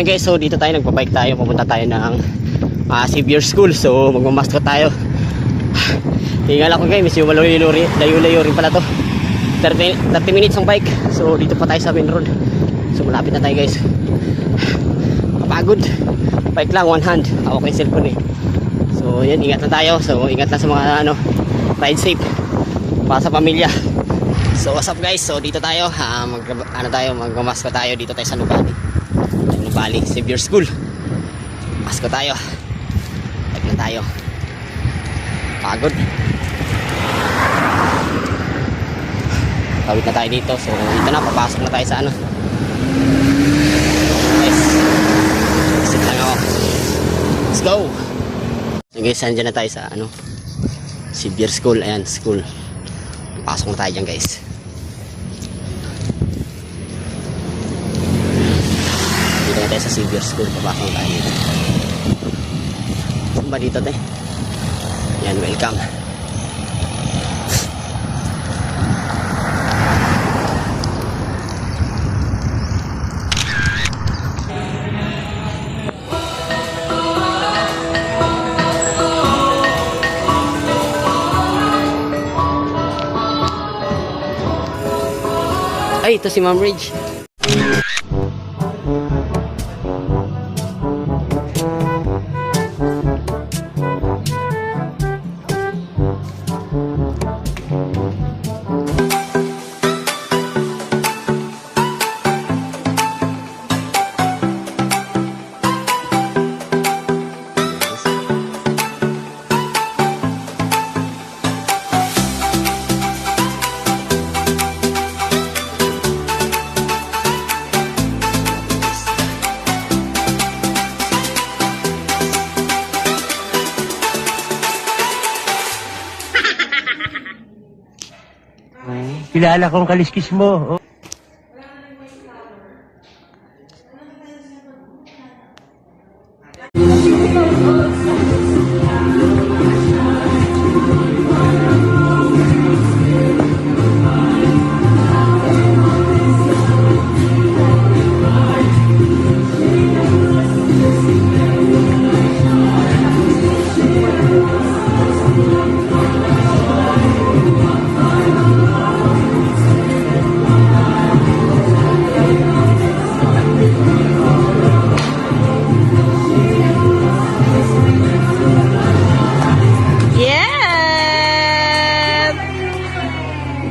Ayan guys, so dito tayo nagpa-bike tayo. Pupunta tayo ng Xavier School. So magmamasko tayo. Tingnan ako guys, medyo layo-layo rin pala to. 30 minutes ang bike. So dito pa tayo sa main road. So malapit na tayo guys. Kapagod. Bike lang, one hand. Hawak ko yung cellphone eh. So yan, ingat na tayo. So ingat lang sa mga ride safe para sa pamilya. So what's up guys? So dito tayo, magmamasko tayo dito tayo sa Nubali, Xavier School. Masko tayo. Bike na tayo. Pagod. Tawid na tayo dito. So dito na, papasok na tayo sa guys, sit lang ako. Let's go. So guys, andyan na tayo sa Xavier School. Ayan, school. Pasok na tayo dyan guys. Dito na tayo sa Xavier School. Papasok na tayo dito. Saan ba dito tayo? Yan, welcome. Ay, ito si Ma'am Ridge. Kilala kong kaliskis mo. Oh.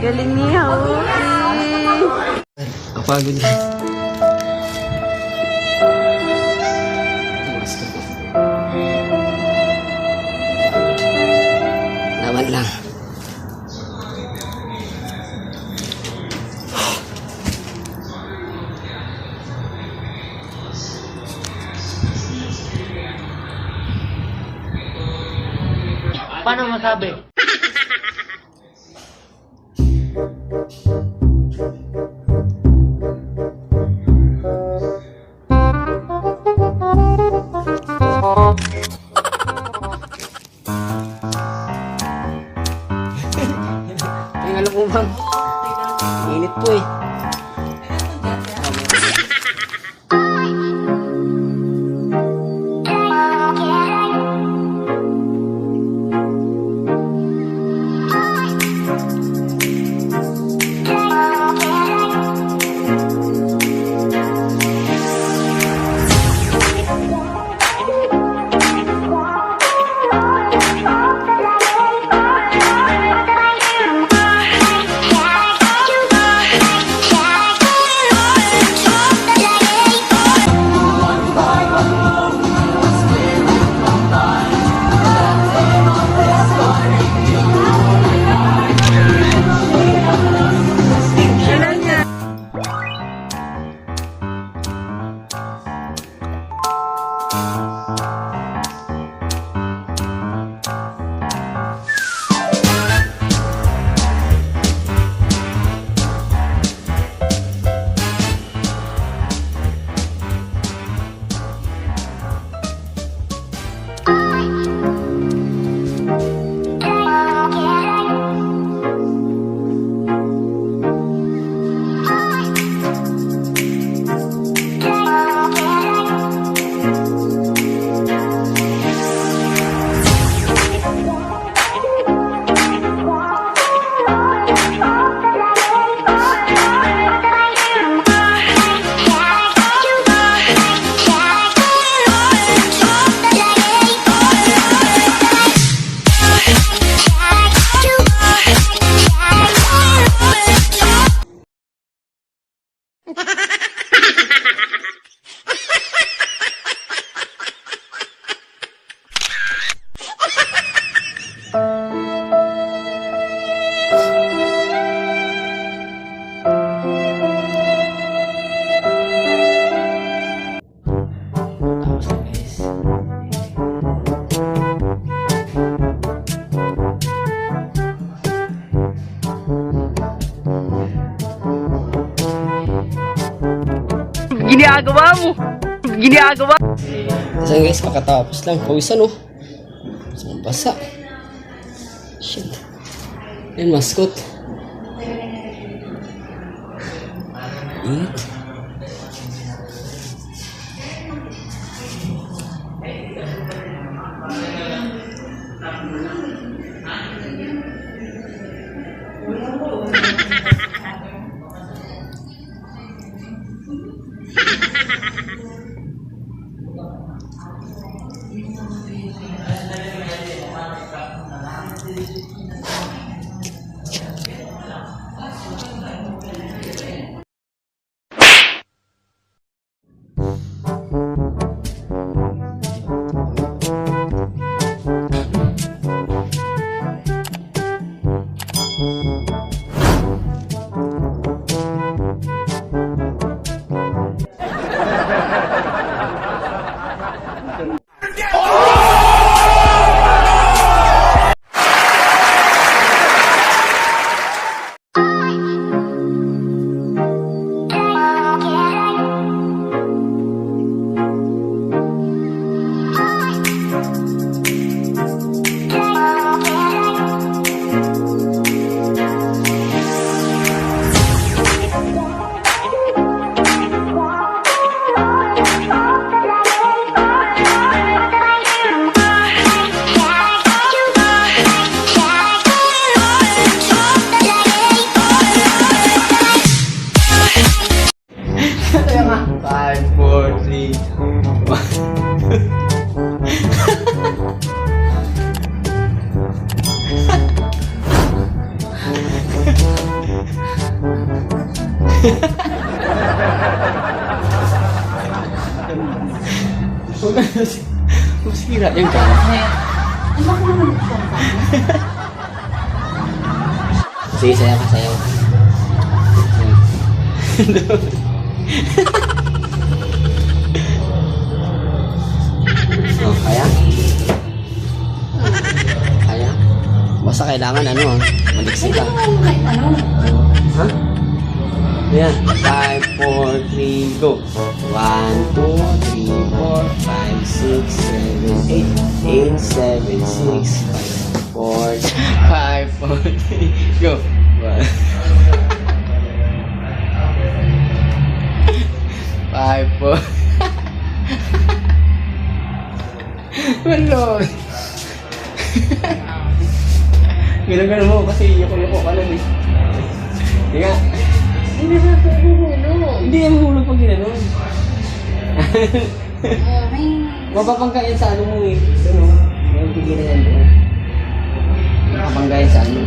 Galing niya, Kapagod. Laban lang. Paano masabi? Tingnan po bang init po eh. Ginagawa mo! Ginagawa! Kasi guys, kakatapos lang. Pawisan oh. Basa. Shit. Yan, mascot. Ingat. Kaya nga. 5, 4, 3. Masira yung kaya. Sige, sayaw ka, sayaw. Oh, kaya? Kaya? Basta kailangan ano, maliksi ka. Ha? Yan. 5, 4, 3, go. 1, 2, 3, 4, 5, 6, 7, 8, 8, 7, 6, 5, 4, 3, go. 5, 4. Wala. Gano'n mo kasi yuko-yuko ka lang eh. Hindi nga. Hindi na ako huhulog. Hindi yan mahulog pag ginanon. Ay, Mapapangkayan sa ano mo eh. Ano? May pigilan yan doon. Mapapangkayan sa ano.